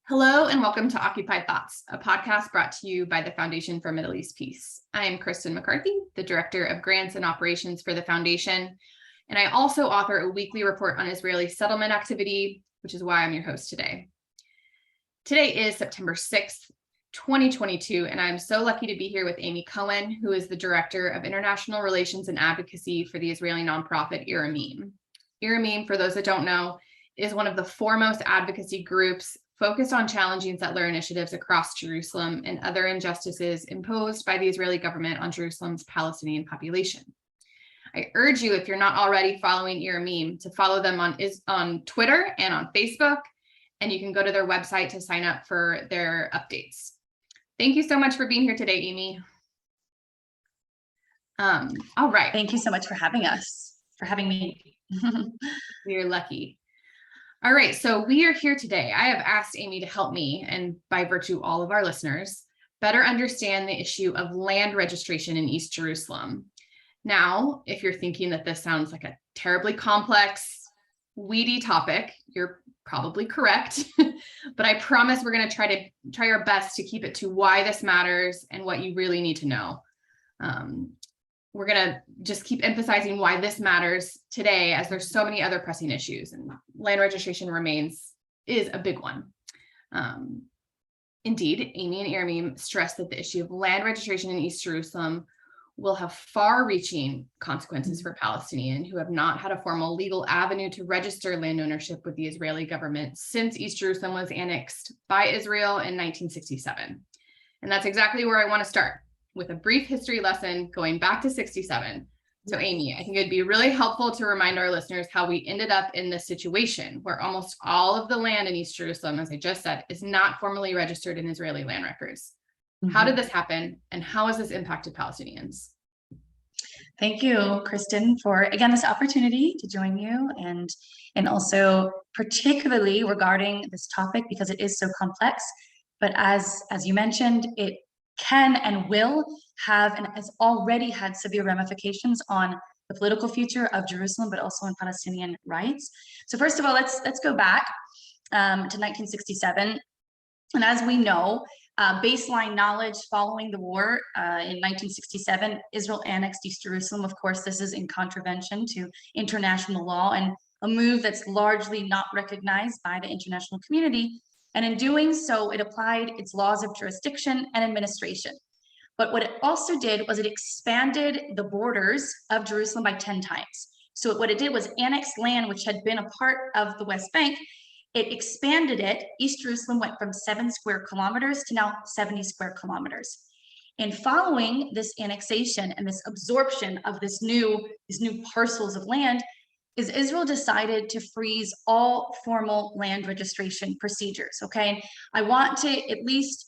Hello and welcome to Occupied Thoughts, a podcast brought to you by the Foundation for Middle East Peace. I am Kristin McCarthy, the Director of Grants and Operations for the Foundation, and I also author a weekly report on Israeli settlement activity, which is why I'm your host today. Today is September 6th, 2022, and I'm so lucky to be here with Amy Cohen, who is the Director of International Relations and Advocacy for the Israeli nonprofit Amim. Amim, for those that don't know, is one of the foremost advocacy groups focused on challenging settler initiatives across Jerusalem and other injustices imposed by the Israeli government on Jerusalem's Palestinian population. I urge you, if you're not already following Amim, to follow them on Twitter and on Facebook, and you can go to their website to sign up for their updates. Thank you so much for being here today, Amy. All right. Thank you so much for having me. You're lucky. All right, so we are here today. I have asked Amy to help me, and by virtue all of our listeners, better understand the issue of land registration in East Jerusalem. Now, if you're thinking that this sounds like a terribly complex, weedy topic, you're probably correct, but I promise we're going to try our best to keep it to why this matters and what you really need to know. We're going to just keep emphasizing why this matters today, as there's so many other pressing issues, and land registration is a big one. Indeed, Amy and Amim stress that the issue of land registration in East Jerusalem will have far-reaching consequences for Palestinians who have not had a formal legal avenue to register land ownership with the Israeli government since East Jerusalem was annexed by Israel in 1967. And that's exactly where I want to start, with a brief history lesson going back to 67. So Amy, I think it'd be really helpful to remind our listeners how we ended up in this situation where almost all of the land in East Jerusalem, as I just said, is not formally registered in Israeli land records. How did this happen, and how has this impacted Palestinians? Thank you, Kristin, for, again, this opportunity to join you, and also particularly regarding this topic because it is so complex. But as you mentioned, it can and will have, and has already had, severe ramifications on the political future of Jerusalem, but also on Palestinian rights. So first of all, let's go back to 1967. And as we know, baseline knowledge following the war in 1967, Israel annexed East Jerusalem. Of course, this is in contravention to international law and a move that's largely not recognized by the international community. And in doing so, it applied its laws of jurisdiction and administration. But what it also did was it expanded the borders of Jerusalem by 10 times. So what it did was annex land which had been a part of the West Bank. It expanded it. East Jerusalem went from 7 square kilometers to now 70 square kilometers. And following this annexation and this absorption of these new parcels of land, is Israel decided to freeze all formal land registration procedures, okay? And I want to, at least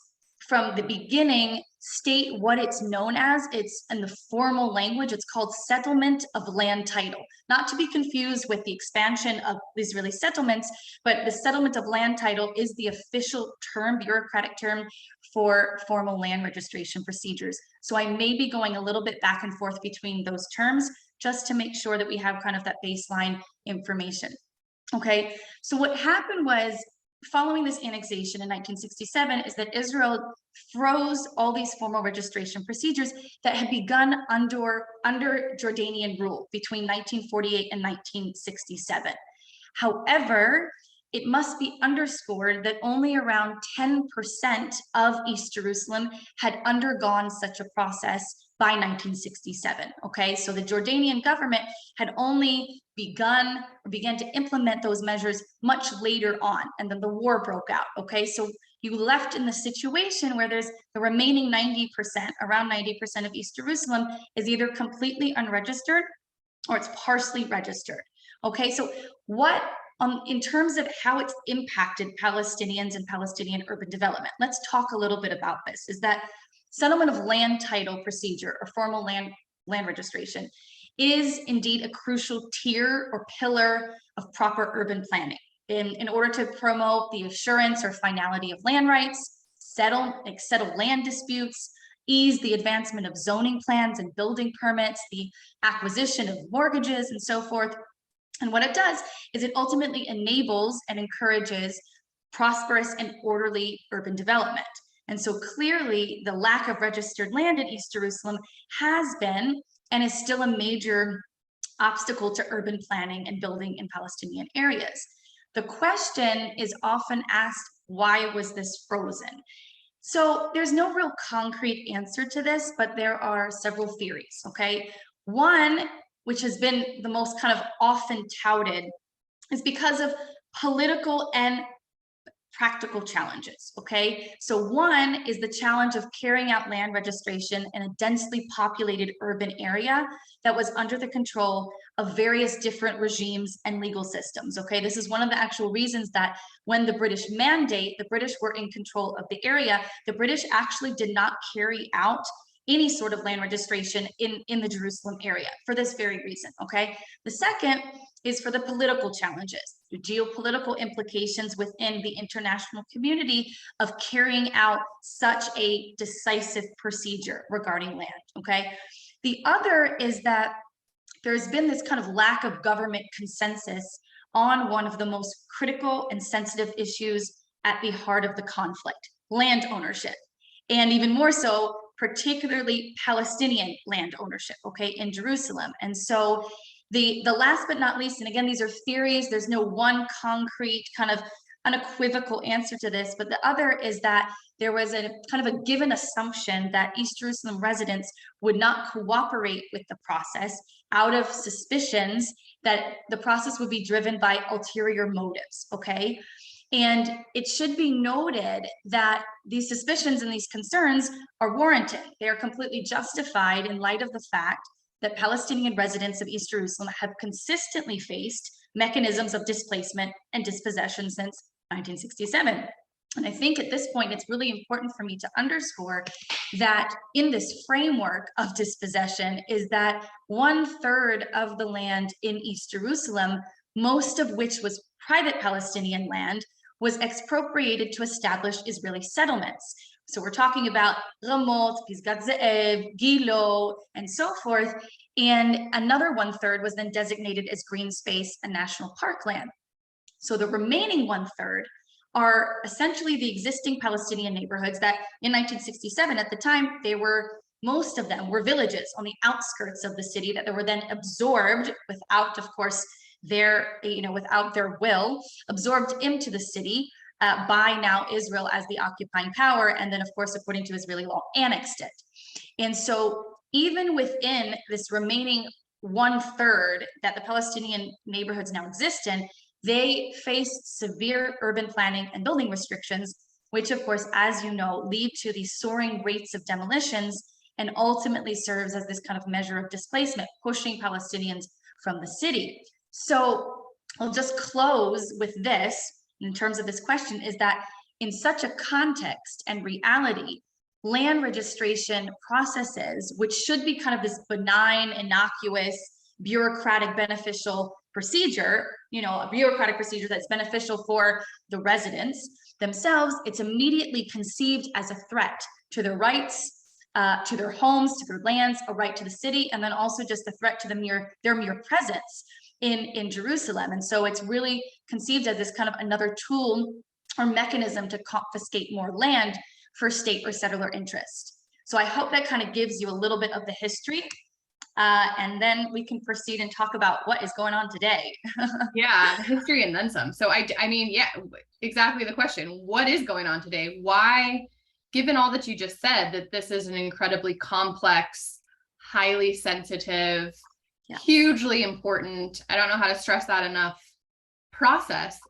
from the beginning, state what it's known as. It's in the formal language, it's called settlement of land title. Not to be confused with the expansion of Israeli settlements, but the settlement of land title is the official term, bureaucratic term, for formal land registration procedures. So I may be going a little bit back and forth between those terms, just to make sure that we have kind of that baseline information. Okay, so what happened was, following this annexation in 1967, is that Israel froze all these formal registration procedures that had begun under Jordanian rule between 1948 and 1967. However, it must be underscored that only around 10% of East Jerusalem had undergone such a process by 1967, okay? So the Jordanian government had only began to implement those measures much later on, and then the war broke out, okay? So you left in the situation where there's the remaining 90%, around 90% of East Jerusalem is either completely unregistered or it's partially registered, okay? So what, in terms of how it's impacted Palestinians and Palestinian urban development, let's talk a little bit about this, is that settlement of land title procedure or formal land registration is indeed a crucial tier or pillar of proper urban planning in order to promote the assurance or finality of land rights, settle land disputes, ease the advancement of zoning plans and building permits, the acquisition of mortgages and so forth. And what it does is it ultimately enables and encourages prosperous and orderly urban development. And so clearly the lack of registered land in East Jerusalem has been and is still a major obstacle to urban planning and building in Palestinian areas. The question is often asked, why was this frozen? So there's no real concrete answer to this, but there are several theories, okay? One, which has been the most kind of often touted, is because of political and practical challenges, okay? So one is the challenge of carrying out land registration in a densely populated urban area that was under the control of various different regimes and legal systems, okay? This is one of the actual reasons that when the British mandate, the British were in control of the area, the British actually did not carry out any sort of land registration in the Jerusalem area for this very reason, okay? The second is for the political challenges, the geopolitical implications within the international community of carrying out such a decisive procedure regarding land, okay? The other is that there's been this kind of lack of government consensus on one of the most critical and sensitive issues at the heart of the conflict, land ownership. And even more so, particularly Palestinian land ownership, okay, in Jerusalem. And so the last but not least, and again, these are theories, there's no one concrete kind of unequivocal answer to this, but the other is that there was a kind of a given assumption that East Jerusalem residents would not cooperate with the process out of suspicions that the process would be driven by ulterior motives, okay? And it should be noted that these suspicions and these concerns are warranted. They are completely justified in light of the fact that Palestinian residents of East Jerusalem have consistently faced mechanisms of displacement and dispossession since 1967. And I think at this point, it's really important for me to underscore that in this framework of dispossession is that 1/3 of the land in East Jerusalem, most of which was private Palestinian land, was expropriated to establish Israeli settlements. So we're talking about Ramot, Pisgat Ze'ev, Gilo, and so forth. And another 1/3 was then designated as green space and national parkland. So the remaining 1/3 are essentially the existing Palestinian neighborhoods that in 1967, at the time, most of them were villages on the outskirts of the city that were then absorbed without, of course, without their will, absorbed into the city by now Israel as the occupying power, and then of course, according to Israeli law, annexed it. And so even within this remaining 1/3 that the Palestinian neighborhoods now exist in, they face severe urban planning and building restrictions, which of course, as you know, lead to these soaring rates of demolitions and ultimately serves as this kind of measure of displacement, pushing Palestinians from the city. So I'll just close with this in terms of this question, is that in such a context and reality, land registration processes, which should be kind of this benign, innocuous, bureaucratic, beneficial procedure, a bureaucratic procedure that's beneficial for the residents themselves, it's immediately conceived as a threat to their rights, to their homes, to their lands, a right to the city, and then also just a threat to their mere presence in Jerusalem. And so it's really conceived as this kind of another tool or mechanism to confiscate more land for state or settler interest. So I hope that kind of gives you a little bit of the history. And then we can proceed and talk about what is going on today. Yeah, the history and then some. So I mean, yeah, exactly the question. What is going on today? Why, given all that you just said, that this is an incredibly complex, highly sensitive, hugely important, I don't know how to stress that enough, process,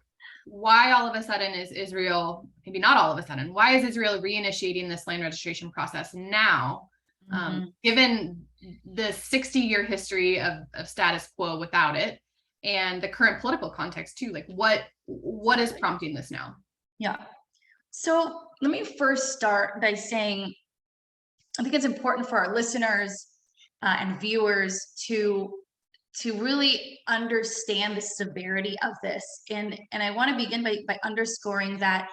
why all of a sudden is Israel, maybe not all of a sudden, why is Israel reinitiating this land registration process now, given the 60-year history of status quo without it, and the current political context too? Like what is prompting this now? Yeah. So let me first start by saying, I think it's important for our listeners and viewers to really understand the severity of this. And I want to begin by underscoring that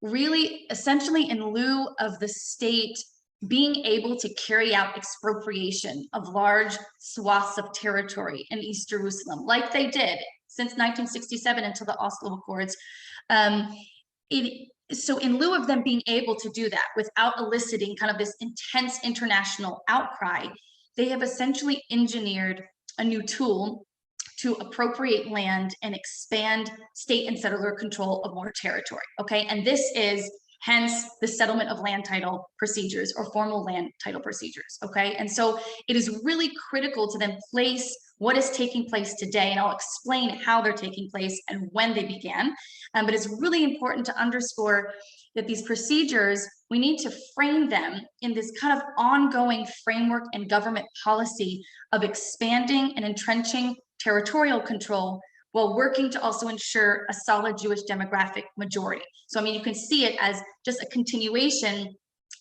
really, essentially, in lieu of the state being able to carry out expropriation of large swaths of territory in East Jerusalem, like they did since 1967 until the Oslo Accords. So in lieu of them being able to do that without eliciting kind of this intense international outcry, they have essentially engineered a new tool to appropriate land and expand state and settler control of more territory, okay? And this is hence the settlement of land title procedures or formal land title procedures, okay? And so it is really critical to then place what is taking place today, and I'll explain how they're taking place and when they began. But it's really important to underscore that these procedures, we need to frame them in this kind of ongoing framework and government policy of expanding and entrenching territorial control while working to also ensure a solid Jewish demographic majority. So, I mean, you can see it as just a continuation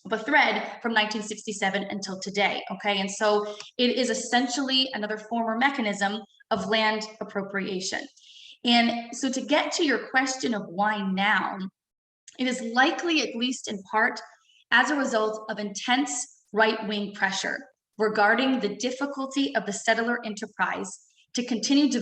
of a thread from 1967 until today, okay? And so it is essentially another form or mechanism of land appropriation. And so to get to your question of why now, it is likely, at least in part, as a result of intense right-wing pressure regarding the difficulty of the settler enterprise to continue to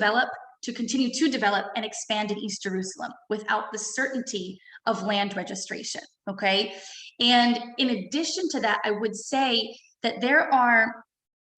develop and expand in East Jerusalem without the certainty of land registration, okay? And in addition to that, I would say that there are,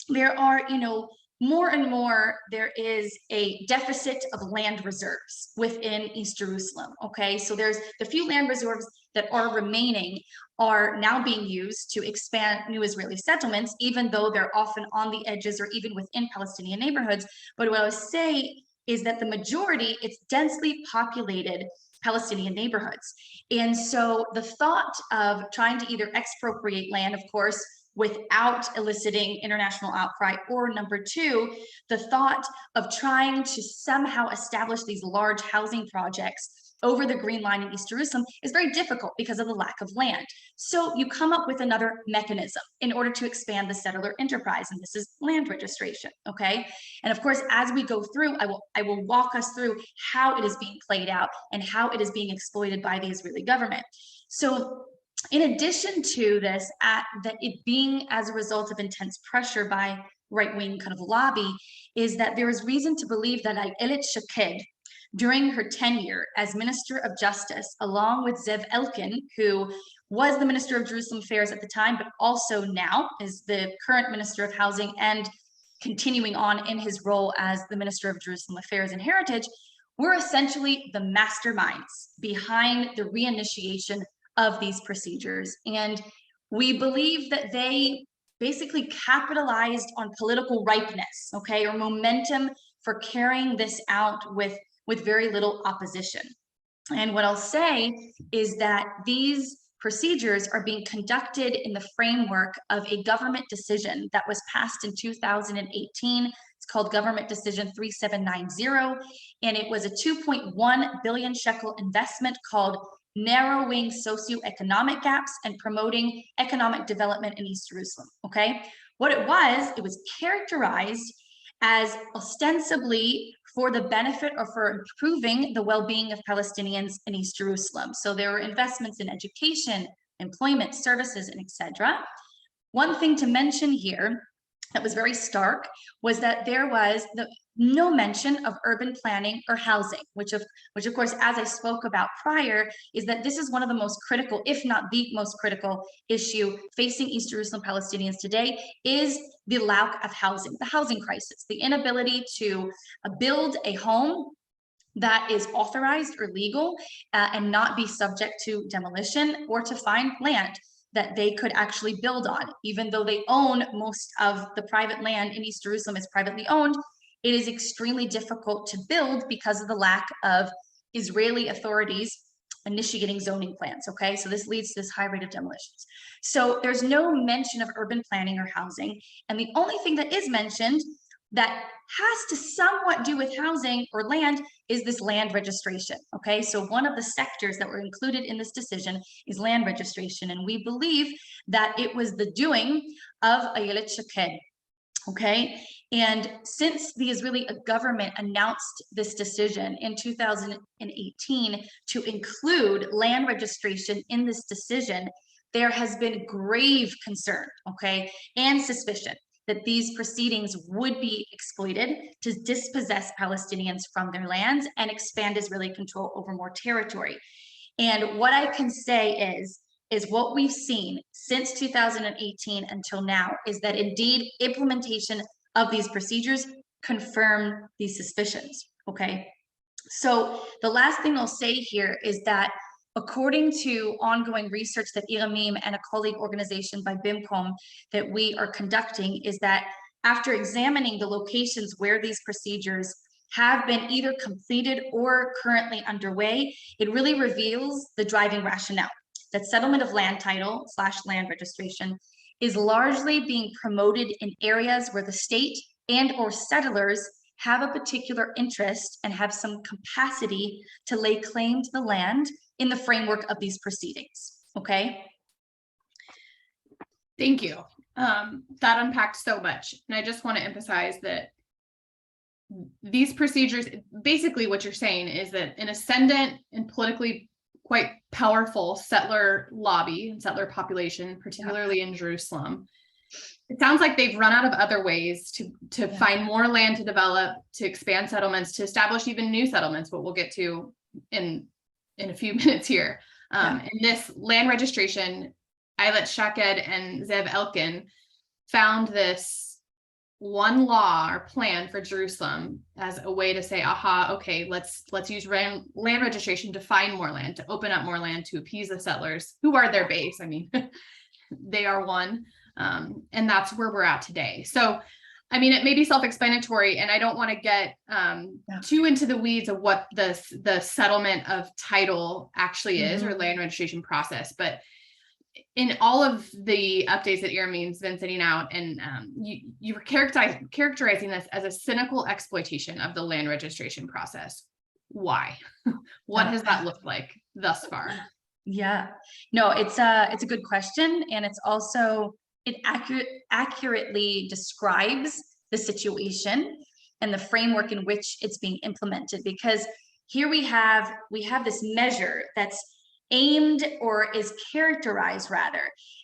you know, more and more, there is a deficit of land reserves within East Jerusalem, okay? So there's the few land reserves that are remaining are now being used to expand new Israeli settlements, even though they're often on the edges or even within Palestinian neighborhoods. But what I would say is that the majority, it's densely populated Palestinian neighborhoods. And so the thought of trying to either expropriate land, of course, without eliciting international outcry, or number two, the thought of trying to somehow establish these large housing projects over the Green Line in East Jerusalem is very difficult because of the lack of land. So you come up with another mechanism in order to expand the settler enterprise, and this is land registration, okay? And of course, as we go through, I will walk us through how it is being played out and how it is being exploited by the Israeli government. So in addition to this, that it being as a result of intense pressure by right-wing kind of lobby, is that there is reason to believe that Ayelet Shaked, during her tenure as Minister of Justice, along with Zev Elkin, who was the Minister of Jerusalem Affairs at the time, but also now is the current Minister of Housing and continuing on in his role as the Minister of Jerusalem Affairs and Heritage, were essentially the masterminds behind the reinitiation of these procedures. And we believe that they basically capitalized on political ripeness, okay, or momentum for carrying this out with very little opposition. And what I'll say is that these procedures are being conducted in the framework of a government decision that was passed in 2018. It's called Government Decision 3790, and it was a 2.1 billion shekel investment called Narrowing Socioeconomic Gaps and Promoting Economic Development in East Jerusalem, okay? What it was characterized as ostensibly for the benefit or for improving the well-being of Palestinians in East Jerusalem. So there were investments in education, employment, services, and etc. One thing to mention here that was very stark was that there was no mention of urban planning or housing, which of course, as I spoke about prior, is that this is one of the most critical, if not the most critical issue facing East Jerusalem Palestinians today, is the lack of housing, the housing crisis, the inability to build a home that is authorized or legal and not be subject to demolition, or to find land that they could actually build on. Even though they own most of the private land in East Jerusalem is privately owned, it is extremely difficult to build because of the lack of Israeli authorities initiating zoning plans, okay? So this leads to this high rate of demolitions. So there's no mention of urban planning or housing. And the only thing that is mentioned that has to somewhat do with housing or land is this land registration, okay? So one of the sectors that were included in this decision is land registration. And we believe that it was the doing of Ayelet Shaked, okay? And since the Israeli government announced this decision in 2018 to include land registration in this decision, there has been grave concern, okay, and suspicion that these proceedings would be exploited to dispossess Palestinians from their lands and expand Israeli control over more territory. And what I can say is what we've seen since 2018 until now is that indeed implementation of these procedures confirm these suspicions, okay? So the last thing I'll say here is that according to ongoing research that Amim and a colleague organization by BIMCOM that we are conducting, is that after examining the locations where these procedures have been either completed or currently underway, it really reveals the driving rationale that settlement of land title / land registration is largely being promoted in areas where the state and or settlers have a particular interest and have some capacity to lay claim to the land in the framework of these proceedings, okay? Thank you. That unpacked so much. And I just want to emphasize that these procedures, basically what you're saying is that an ascendant and politically quite powerful settler lobby and settler population, particularly in Jerusalem, it sounds like they've run out of other ways to find more land to develop, to expand settlements, to establish even new settlements, what we'll get to in a few minutes here. And this land registration, Eilat Shaked and Zev Elkin found this one law or plan for Jerusalem as a way to say, aha, okay, let's use land registration to find more land, to open up more land, to appease the settlers, who are their base. I mean, they are one. And that's where we're at today. So, I mean, it may be self-explanatory, and I don't want to get too into the weeds of what the settlement of title actually is, or land registration process. But in all of the updates that Amim's been sending out, and you were characterizing this as a cynical exploitation of the land registration process. Why? What has that looked like thus far? Yeah, no, it's a good question, and it's also, it accurately describes the situation and the framework in which it's being implemented, because here we have this measure that's aimed, or is characterized rather,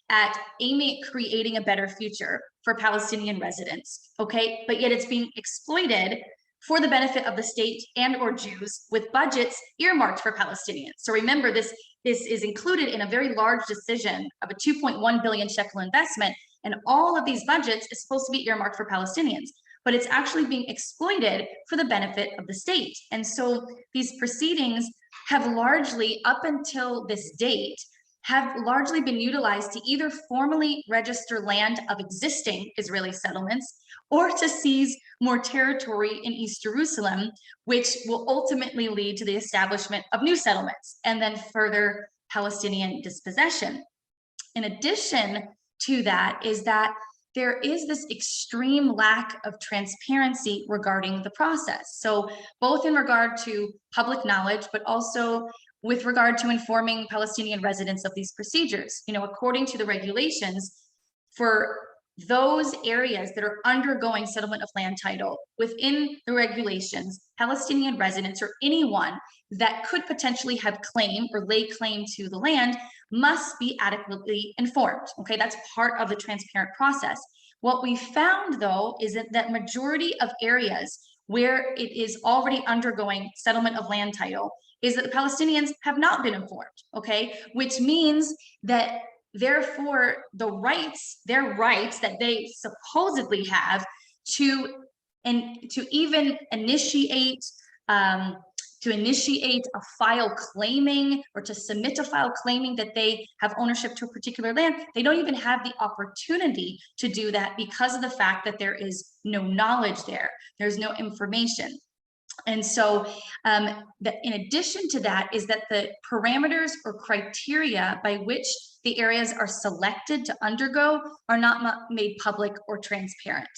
at aiming at creating a better future for Palestinian residents, okay? But yet it's being exploited for the benefit of the state and or Jews, with budgets earmarked for Palestinians. So remember, this is included in a very large decision of a 2.1 billion shekel investment, and all of these budgets is supposed to be earmarked for Palestinians, but it's actually being exploited for the benefit of the state. And so these proceedings have largely, up until this date, have largely been utilized to either formally register land of existing Israeli settlements, or to seize more territory in East Jerusalem, which will ultimately lead to the establishment of new settlements and then further Palestinian dispossession. In addition to that is that there is this extreme lack of transparency regarding the process. So both in regard to public knowledge, but also with regard to informing Palestinian residents of these procedures. You know, according to the regulations, for those areas that are undergoing settlement of land title, within the regulations, Palestinian residents or anyone that could potentially have claim or lay claim to the land must be adequately informed. Okay, that's part of the transparent process. What we found, though, is that majority of areas where it is already undergoing settlement of land title is that the Palestinians have not been informed, okay? Which means that therefore their rights that they supposedly have to even initiate a file claiming, or to submit a file claiming that they have ownership to a particular land, they don't even have the opportunity to do that because of the fact that there is no knowledge there. There's no information. And so in addition to that is that the parameters or criteria by which the areas are selected to undergo are not made public or transparent.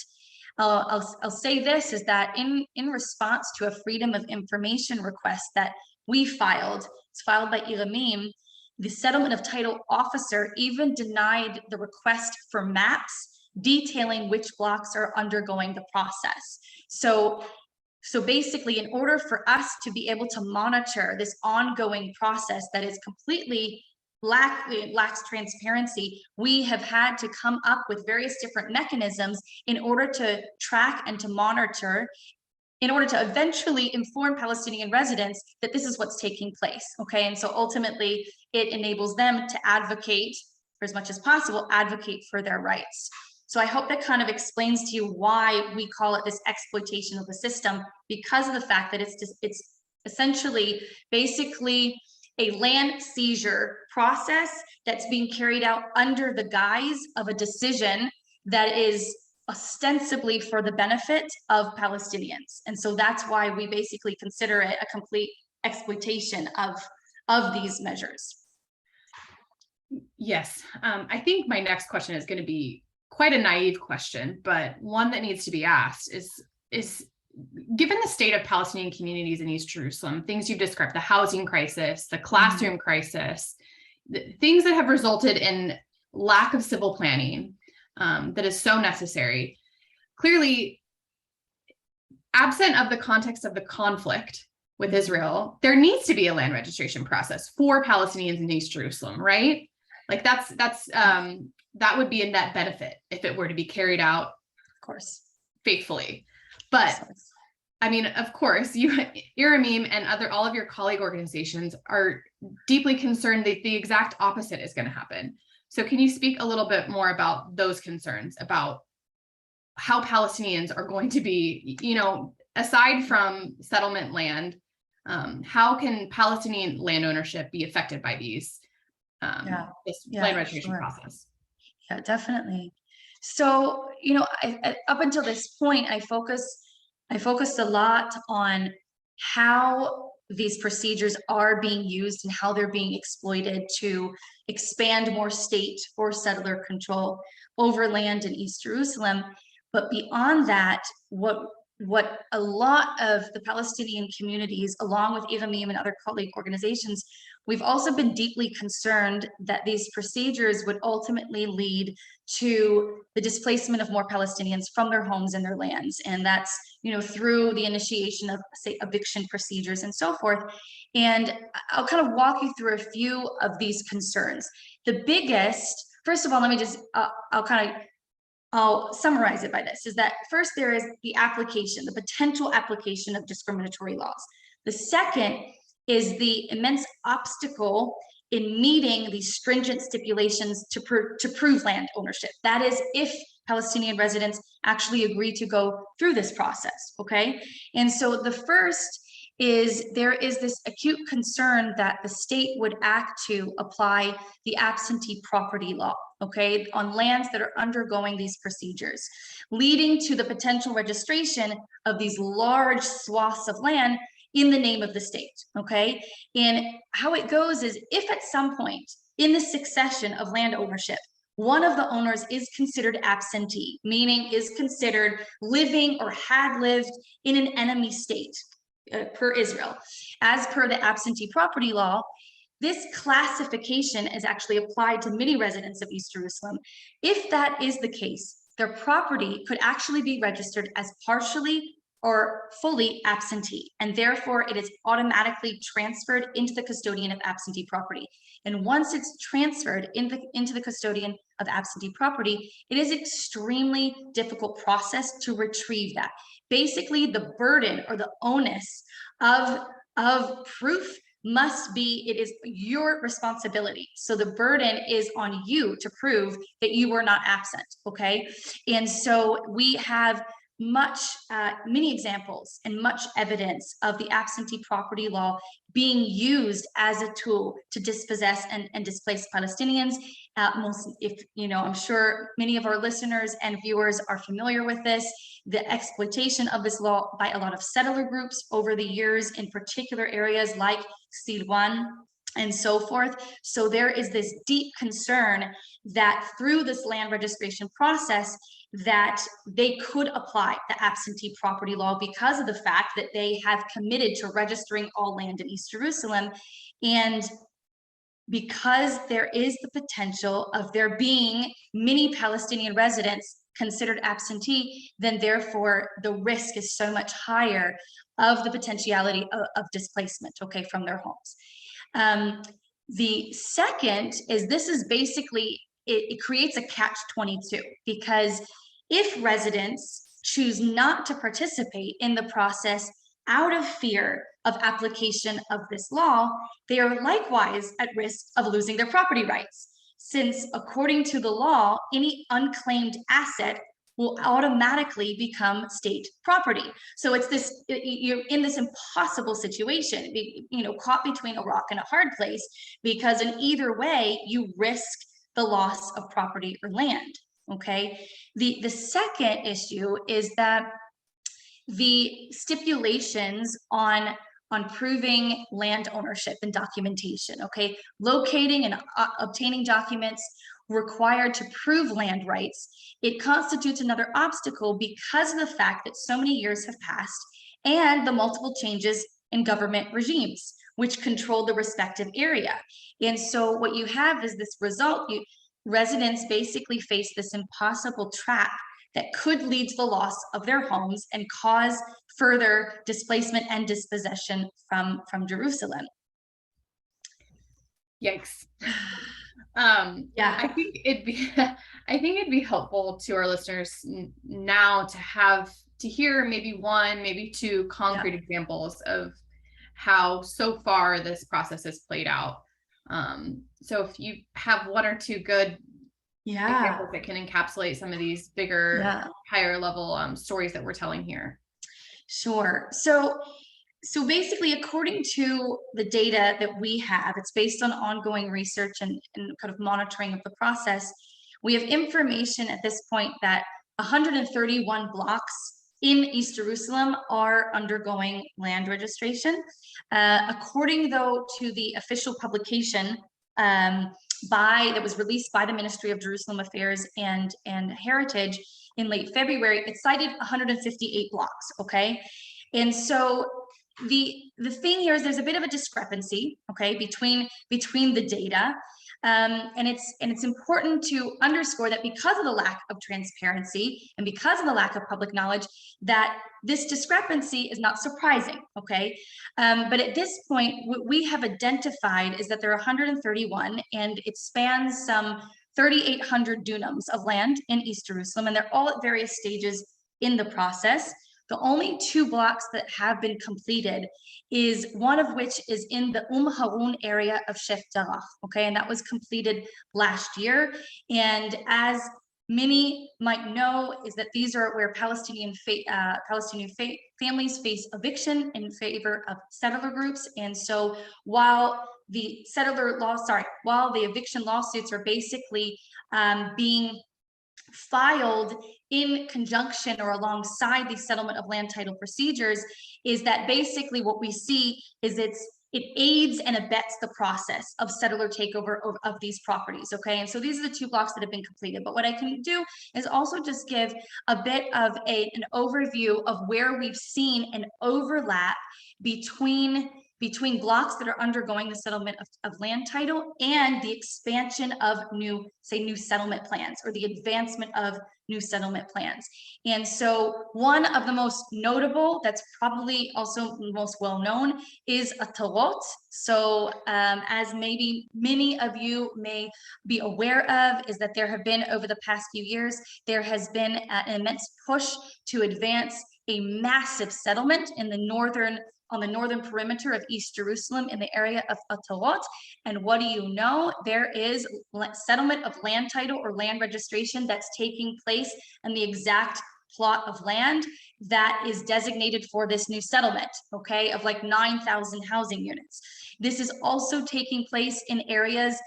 I'll say this is that in response to a freedom of information request that we filed, it's filed by Amim, the settlement of title officer even denied the request for maps detailing which blocks are undergoing the process. So basically, in order for us to be able to monitor this ongoing process that is completely lacks transparency, we have had to come up with various different mechanisms in order to track and to monitor, in order to eventually inform Palestinian residents that this is what's taking place, okay? And so ultimately, it enables them to advocate, for as much as possible, advocate for their rights. So I hope that kind of explains to you why we call it this exploitation of the system, because of the fact that it's essentially basically a land seizure process that's being carried out under the guise of a decision that is ostensibly for the benefit of Palestinians. And so that's why we basically consider it a complete exploitation of these measures. Yes, I think my next question is going to be quite a naive question, but one that needs to be asked is given the state of Palestinian communities in East Jerusalem, things you've described, the housing crisis, the classroom crisis, the things that have resulted in lack of civil planning that is so necessary, clearly, absent of the context of the conflict with Israel, there needs to be a land registration process for Palestinians in East Jerusalem, right? Like that would be a net benefit if it were to be carried out, of course, faithfully. But I mean, of course, your Amim and all of your colleague organizations are deeply concerned that the exact opposite is going to happen. So can you speak a little bit more about those concerns, about how Palestinians are going to be, aside from settlement land, how can Palestinian land ownership be affected by this land registration process? Yeah, definitely. So, up until this point, I focused a lot on how these procedures are being used and how they're being exploited to expand more state or settler control over land in East Jerusalem. But beyond that, what a lot of the Palestinian communities, along with Amim and other colleague organizations, we've also been deeply concerned that these procedures would ultimately lead to the displacement of more Palestinians from their homes and their lands. And that's, through the initiation of, say, eviction procedures and so forth. And I'll kind of walk you through a few of these concerns. The biggest, first of all, let me just, I'll summarize it by this, is that first there is the potential application of discriminatory laws. The second is the immense obstacle in meeting these stringent stipulations to prove land ownership. That is, if Palestinian residents actually agree to go through this process, okay? And so the first is there is this acute concern that the state would act to apply the absentee property law, okay, on lands that are undergoing these procedures, leading to the potential registration of these large swaths of land in the name of the state, okay? And how it goes is, if at some point in the succession of land ownership, one of the owners is considered absentee, meaning is considered living or had lived in an enemy state, per Israel, as per the absentee property law, this classification is actually applied to many residents of East Jerusalem. If that is the case, their property could actually be registered as partially or fully absentee, and therefore it is automatically transferred into the custodian of absentee property. And once it's transferred into the custodian of absentee property, it is an extremely difficult process to retrieve that. Basically, the burden or the onus of proof must be, it is your responsibility. So the burden is on you to prove that you were not absent, okay? And so we have many examples and much evidence of the absentee property law being used as a tool to dispossess and displace Palestinians. I'm sure many of our listeners and viewers are familiar with this, the exploitation of this law by a lot of settler groups over the years, in particular areas like Silwan and so forth. So there is this deep concern that through this land registration process, that they could apply the absentee property law because of the fact that they have committed to registering all land in East Jerusalem. And because there is the potential of there being many Palestinian residents considered absentee, then therefore the risk is so much higher of the potentiality of displacement, okay, from their homes. The second is this is basically, it creates a catch-22, because if residents choose not to participate in the process out of fear of application of this law, they are likewise at risk of losing their property rights, since according to the law, any unclaimed asset will automatically become state property. So it's this, you're in this impossible situation, caught between a rock and a hard place, because in either way, you risk the loss of property or land, okay? The second issue is that the stipulations on proving land ownership and documentation, okay? Locating and obtaining documents required to prove land rights, it constitutes another obstacle because of the fact that so many years have passed and the multiple changes in government regimes, which control the respective area. And so what you have is this result, residents basically face this impossible trap that could lead to the loss of their homes and cause further displacement and dispossession from Jerusalem. Yikes. Yeah, I think it'd be helpful to our listeners now to hear maybe one, maybe two concrete examples of how so far this process has played out. So if you have one or two good examples that can encapsulate some of these bigger, higher level stories that we're telling here. Sure. So basically, according to the data that we have, it's based on ongoing research and kind of monitoring of the process. We have information at this point that 131 blocks in East Jerusalem are undergoing land registration. According, though, to the official publication that was released by the Ministry of Jerusalem Affairs and Heritage in late February, it cited 158 blocks, okay? And so the thing here is there's a bit of a discrepancy, okay, between the data, and it's important to underscore that because of the lack of transparency and because of the lack of public knowledge, that this discrepancy is not surprising, okay? But at this point, what we have identified is that there are 131, and it spans some 3,800 dunams of land in East Jerusalem, and they're all at various stages in the process. The only two blocks that have been completed is one of which is in the Harun area of Sheikh Jarrah, okay? And that was completed last year. And as many might know, is that these are where Palestinian families face eviction in favor of settler groups. And so while the eviction lawsuits are basically being filed in conjunction or alongside the settlement of land title procedures, is that basically what we see is it aids and abets the process of settler takeover of these properties, okay? And so these are the two blocks that have been completed. But what I can do is also just give a bit of an overview of where we've seen an overlap between blocks that are undergoing the settlement of land title and the expansion of new settlement plans, or the advancement of new settlement plans. And so one of the most notable, that's probably also most well known, is Atalot. So as maybe many of you may be aware of, is that there have been, over the past few years, there has been an immense push to advance a massive settlement on the northern perimeter of East Jerusalem in the area of Atalot. And what do you know? There is settlement of land title or land registration that's taking place in the exact plot of land that is designated for this new settlement, okay, of like 9,000 housing units. This is also taking place in areas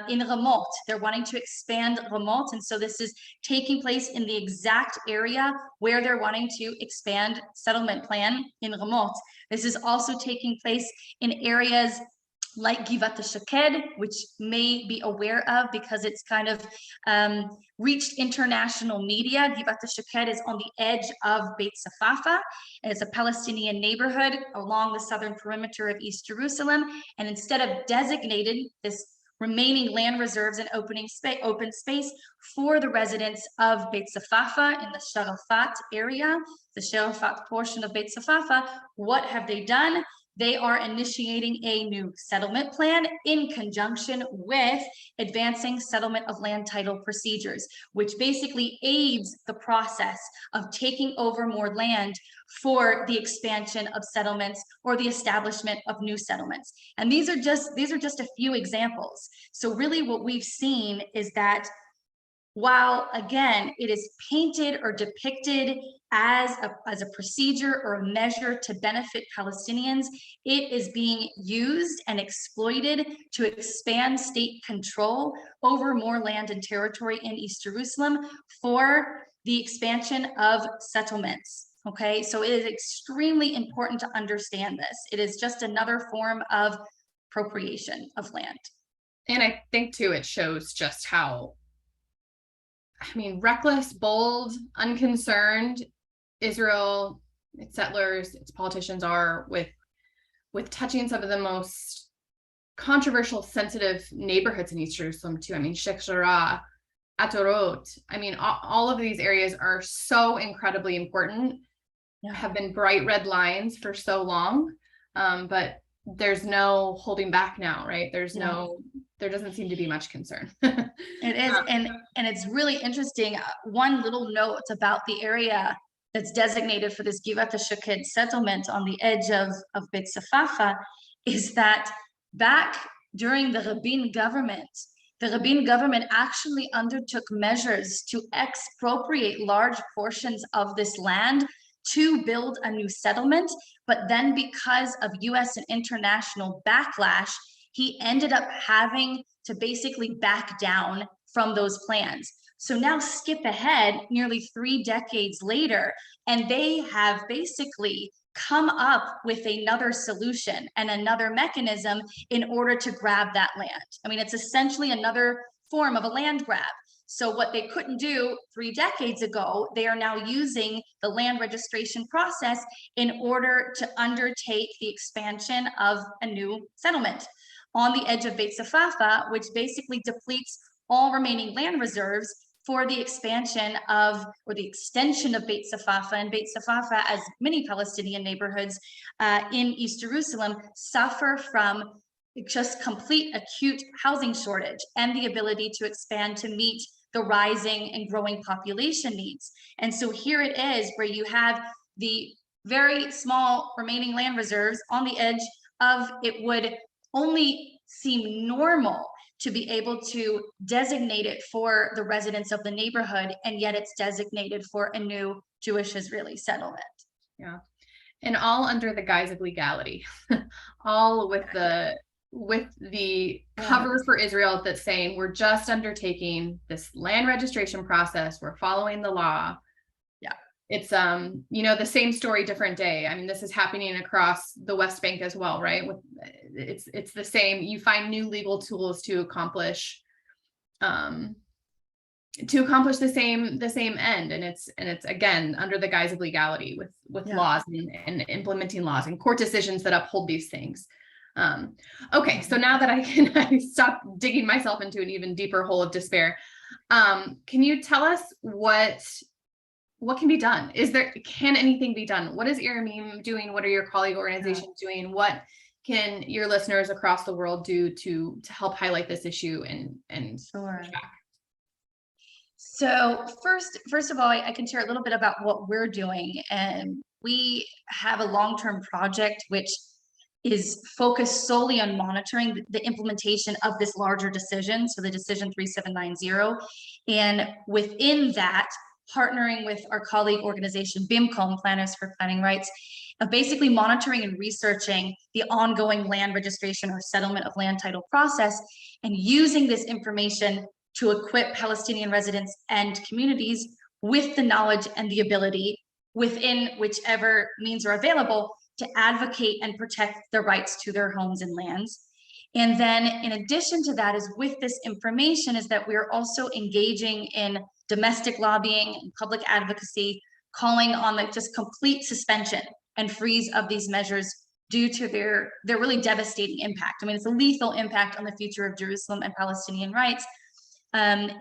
in Ramot. They're wanting to expand Ramot, and so this is taking place in the exact area where they're wanting to expand settlement plan in Ramot. This is also taking place in areas like Givat Shaked, which may be aware of because it's kind of reached international media. Givat Shaked is on the edge of Beit Safafa, and it's a Palestinian neighborhood along the southern perimeter of East Jerusalem. And instead of designating this remaining land reserves and open space for the residents of Beit Safafa in the Sharafat area, the Sharafat portion of Beit Safafa, what have they done? they are initiating a new settlement plan in conjunction with advancing settlement of land title procedures, which basically aids the process of taking over more land for the expansion of settlements or the establishment of new settlements. And these are just a few examples. So really what we've seen is that while, again, it is painted or depicted as a procedure or a measure to benefit Palestinians, it is being used and exploited to expand state control over more land and territory in East Jerusalem for the expansion of settlements. Okay, so it is extremely important to understand this. It is just another form of appropriation of land. And I think too, it shows just how, reckless, bold, unconcerned Israel, its settlers, its politicians are with touching some of the most controversial, sensitive neighborhoods in East Jerusalem too. Sheikh Jarrah, Atorot. All of these areas are so incredibly important, have been bright red lines for so long, but there's no holding back now, right? There doesn't seem to be much concern. It is, and it's really interesting. One little note about the area that's designated for this Givat HaShaked settlement on the edge of Beit Safafa is that back during the Rabin government, actually undertook measures to expropriate large portions of this land to build a new settlement. But then because of US and international backlash, he ended up having to basically back down from those plans. So now skip ahead nearly 3 decades later, and they have basically come up with another solution and another mechanism in order to grab that land. It's essentially another form of a land grab. So what they couldn't do 3 decades ago, they are now using the land registration process in order to undertake the expansion of a new settlement on the edge of Beit Safafa, which basically depletes all remaining land reserves for the expansion of, or the extension of Beit Safafa. And Beit Safafa, as many Palestinian neighborhoods in East Jerusalem, suffer from just complete acute housing shortage and the ability to expand to meet the rising and growing population needs. And so here it is where you have the very small remaining land reserves on the edge of, it would only seem normal to be able to designate it for the residents of the neighborhood, and yet it's designated for a new Jewish-Israeli settlement. Yeah, and all under the guise of legality, all with the cover for Israel that's saying we're just undertaking this land registration process, we're following the law. Yeah, it's the same story, different day. This is happening across the West Bank as well, right? It's the same. You find new legal tools to accomplish the same end, and it's again under the guise of legality with laws and implementing laws and court decisions that uphold these things. Okay, so now that I stop digging myself into an even deeper hole of despair, can you tell us what can be done? Can anything be done? What is Amim doing? What are your colleague organizations doing? What can your listeners across the world do to help highlight this issue and Sure. push back? So first of all, I can share a little bit about what we're doing. And we have a long-term project which is focused solely on monitoring the implementation of this larger decision, so the decision 3790. And within that, partnering with our colleague organization, BIMCOM, Planners for Planning Rights, basically monitoring and researching the ongoing land registration or settlement of land title process, and using this information to equip Palestinian residents and communities with the knowledge and the ability within whichever means are available to advocate and protect their rights to their homes and lands. And then in addition to that, is with this information is that we're also engaging in domestic lobbying and public advocacy, calling on the just complete suspension and freeze of these measures due to their really devastating impact. It's a lethal impact on the future of Jerusalem and Palestinian rights. And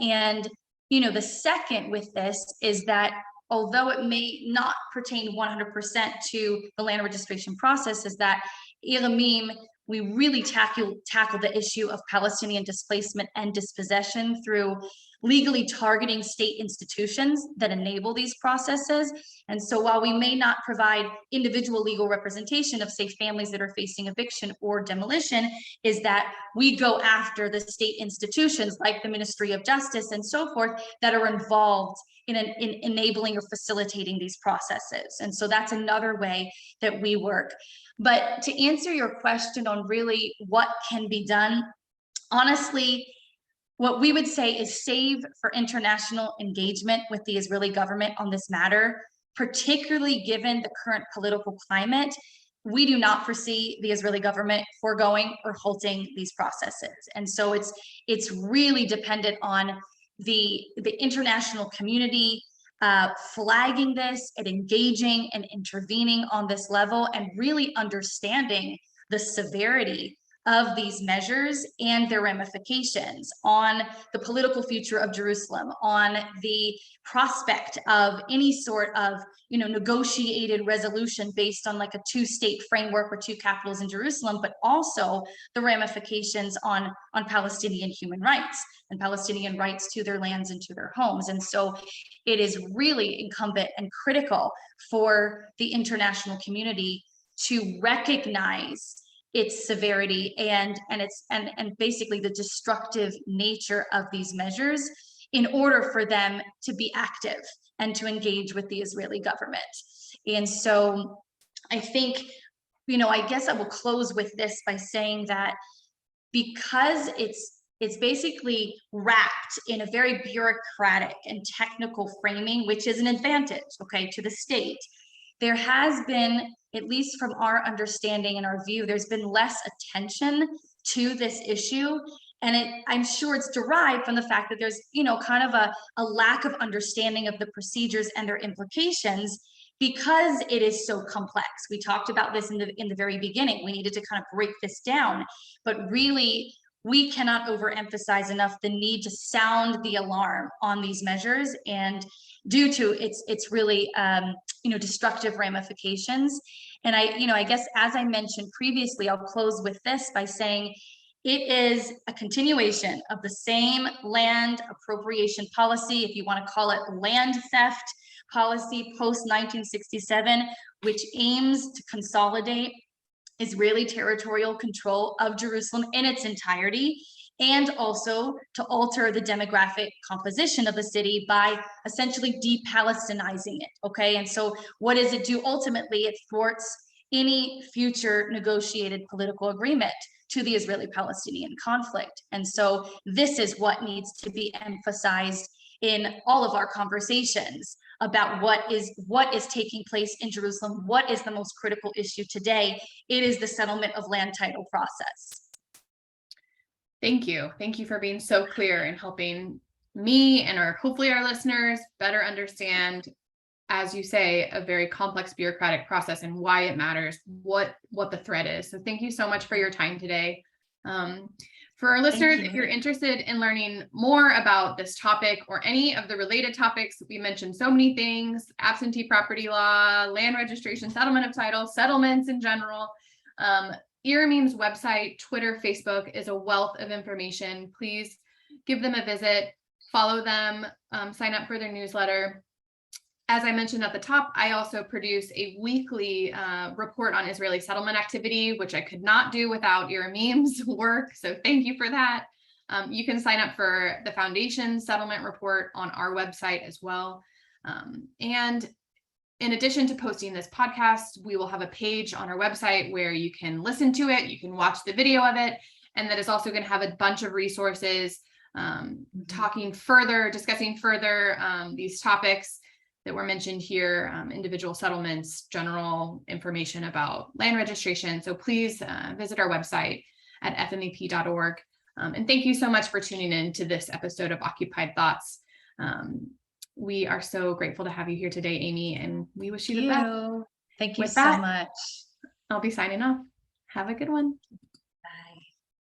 the second with this is that although it may not pertain 100% to the land registration process, is that Amim, we really tackle the issue of Palestinian displacement and dispossession through legally targeting state institutions that enable these processes. And so while we may not provide individual legal representation of, say, families that are facing eviction or demolition, is that we go after the state institutions like the Ministry of Justice and so forth that are involved in enabling or facilitating these processes. And so that's another way that we work. But to answer your question on really what can be done, honestly, what we would say is save for international engagement with the Israeli government on this matter, particularly given the current political climate. We do not foresee the Israeli government foregoing or halting these processes. And so it's really dependent on the international community flagging this and engaging and intervening on this level and really understanding the severity of these measures and their ramifications on the political future of Jerusalem, on the prospect of any sort of, negotiated resolution based on like a two-state framework or two capitals in Jerusalem, but also the ramifications on Palestinian human rights and Palestinian rights to their lands and to their homes. And so it is really incumbent and critical for the international community to recognize its severity and basically the destructive nature of these measures in order for them to be active and to engage with the Israeli government. And so I think, I guess I will close with this by saying that because it's basically wrapped in a very bureaucratic and technical framing, which is an advantage, to the state, there has been, at least from our understanding and our view, there's been less attention to this issue. And I'm sure it's derived from the fact that there's, kind of a lack of understanding of the procedures and their implications because it is so complex. We talked about this in the very beginning. We needed to kind of break this down, but really, we cannot overemphasize enough the need to sound the alarm on these measures, and due to its really destructive ramifications. And I guess as I mentioned previously, I'll close with this by saying it is a continuation of the same land appropriation policy, if you want to call it land theft policy post 1967, which aims to consolidate Israeli territorial control of Jerusalem in its entirety, and also to alter the demographic composition of the city by essentially de-Palestinizing it, And so what does it do? Ultimately, it thwarts any future negotiated political agreement to the Israeli-Palestinian conflict. And so this is what needs to be emphasized in all of our conversations about what is taking place in Jerusalem. What is the most critical issue today? It is the settlement of land title process. Thank you. Thank you for being so clear and helping me and hopefully our listeners better understand, as you say, a very complex bureaucratic process and why it matters, what the threat is. So thank you so much for your time today. For our listeners, if you're interested in learning more about this topic or any of the related topics, we mentioned so many things: absentee property law, land registration, settlement of title, settlements in general. Amim's website, Twitter, Facebook is a wealth of information. Please give them a visit, follow them, sign up for their newsletter. As I mentioned at the top, I also produce a weekly report on Israeli settlement activity, which I could not do without Amim's work. So thank you for that. You can sign up for the Foundation settlement report on our website as well. And in addition to posting this podcast, we will have a page on our website where you can listen to it, you can watch the video of it, and that is also going to have a bunch of resources discussing further these topics that were mentioned here, individual settlements, general information about land registration. So please visit our website at fmep.org. And thank you so much for tuning in to this episode of Occupied Thoughts. We are so grateful to have you here today, Amy, and we wish you the best. Thank you so much. I'll be signing off. Have a good one.